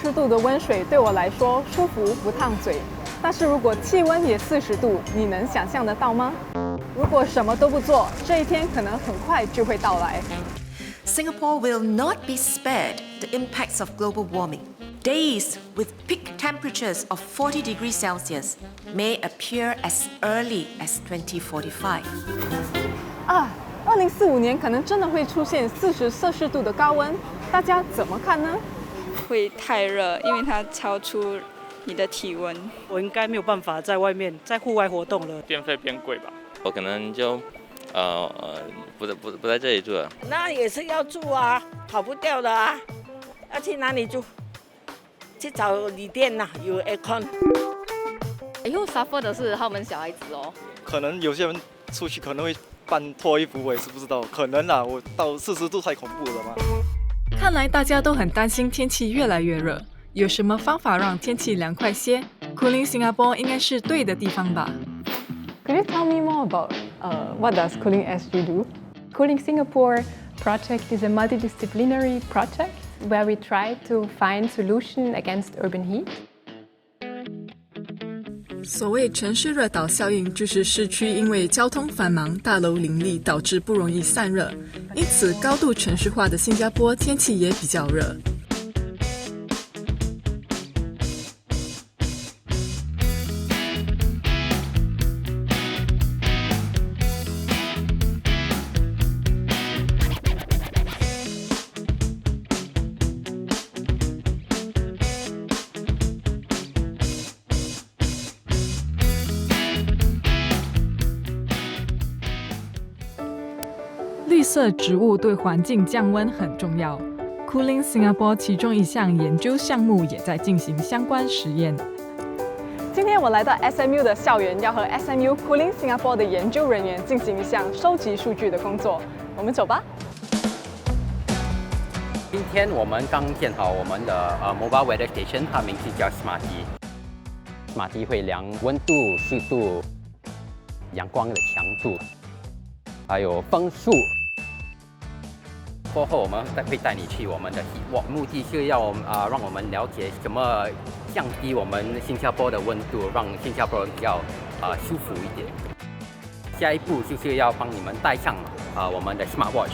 40度的温水对我来说舒服不烫嘴，但是如果气温也40度，你能想象得到吗？如果什么都不做，这一天可能很快就会到来。Singapore will not be spared the impacts of global warming. Days with peak temperatures of 40 degrees Celsius may appear as early as 2045. 2045年可能真的会出现40摄氏度的高温，大家怎么看呢？会太热，因为它超出你的体温。我应该没有办法在外面在户外活动了。电费变贵吧，我可能就不在这里住了。那也是要住啊，跑不掉的啊。要去哪里住？去找旅店呐，有 aircon。以后 suffer 的是他们小孩子哦。可能有些人出去可能会半脱衣服，我也是不知道。可能啦，我到40度太恐怖了嘛。看来大家都很担心天气越来越热，有什么方法让天气凉快些 ？Cooling Singapore 应该是对的地方吧 ？Could you tell me more about what does Cooling SG do? Cooling Singapore project is a multidisciplinary project where we try to find solution against urban heat. 所谓城市热岛效应，就是市区因为交通繁忙、大楼林立，导致不容易散热，因此高度城市化的新加坡天气也比较热。绿色植物对环境降温很重要。Cooling Singapore 其中一项研究项目也在进行相关实验。今天我来到 SMU 的校园，要和 SMU Cooling Singapore 的研究人员进行一项收集数据的工作。我们走吧。今天我们刚建好我们的Mobile Weather Station， 它名字叫 Smarty。Smarty 会量温度、湿度、阳光的强度，还有风速。过后我们会带你去我们的 heat walk， 目的是要让我们了解怎么降低我们新加坡的温度，让新加坡人比较舒服一点。下一步就是要帮你们带上我们的 Smart Watch。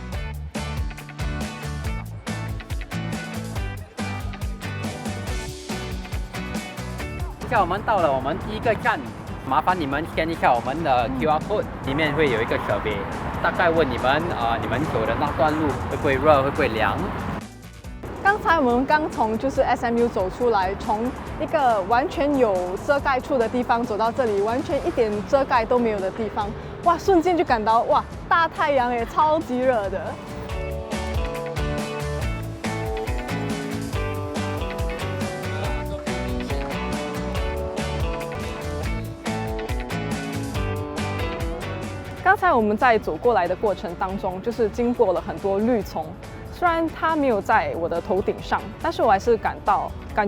现在我们到了我们第一个站，麻烦你们 scan 一下我们的 QR code， 里面会有一个设备，大概问你们你们走的那段路会不会热，会不会凉。刚才我们刚从SMU 走出来，从一个完全有遮盖处的地方走到这里，完全一点遮盖都没有的地方，哇，瞬间就感到哇，大太阳也超级热的。刚才我们在走过来的过程当中，就是经过了很多绿丛，虽然它没有在我的头顶上，但是我还是感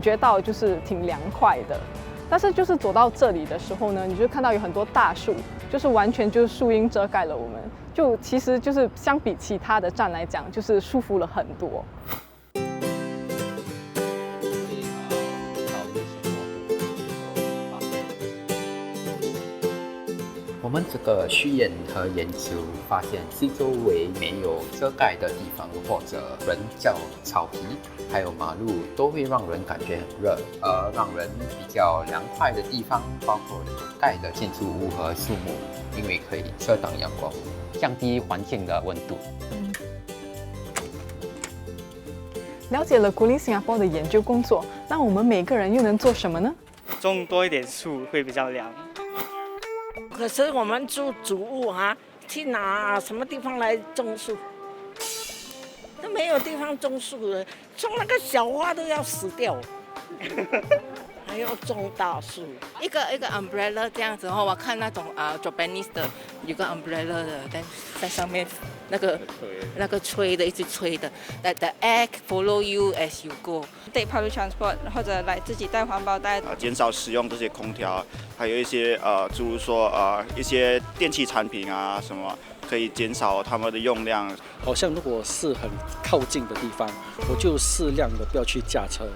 觉到就是挺凉快的。但是就是走到这里的时候呢，你就看到有很多大树，就是完全就是树荫遮盖了我们，就其实就是相比其他的站来讲，就是舒服了很多。我们这个实验和研究发现，四周围没有遮盖的地方，或者人叫草皮，还有马路，都会让人感觉很热。而让人比较凉快的地方，包括有盖的建筑物和树木，因为可以遮挡阳光，降低环境的温度。了解了Cooling Singapore的研究工作，那我们每个人又能做什么呢？种多一点树会比较凉。可是我们住主屋去哪什么地方来种树？都没有地方种树了，种那个小花都要死掉，还要种大树。一个 umbrella 这样子我看那种Japanese 的有个 umbrella 的，在上面那个吹的，一直吹的 ，that the air follow you as you go。Take public transport 或者来自己带环保袋。减少使用这些空调，还有一些诸如说一些电器产品什么，可以减少它们的用量。好像如果是很靠近的地方，我就适量的不要去驾车。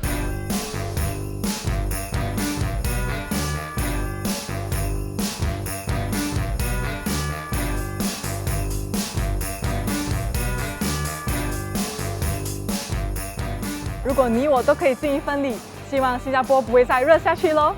如果你我都可以尽一份力，希望新加坡不会再热下去喽。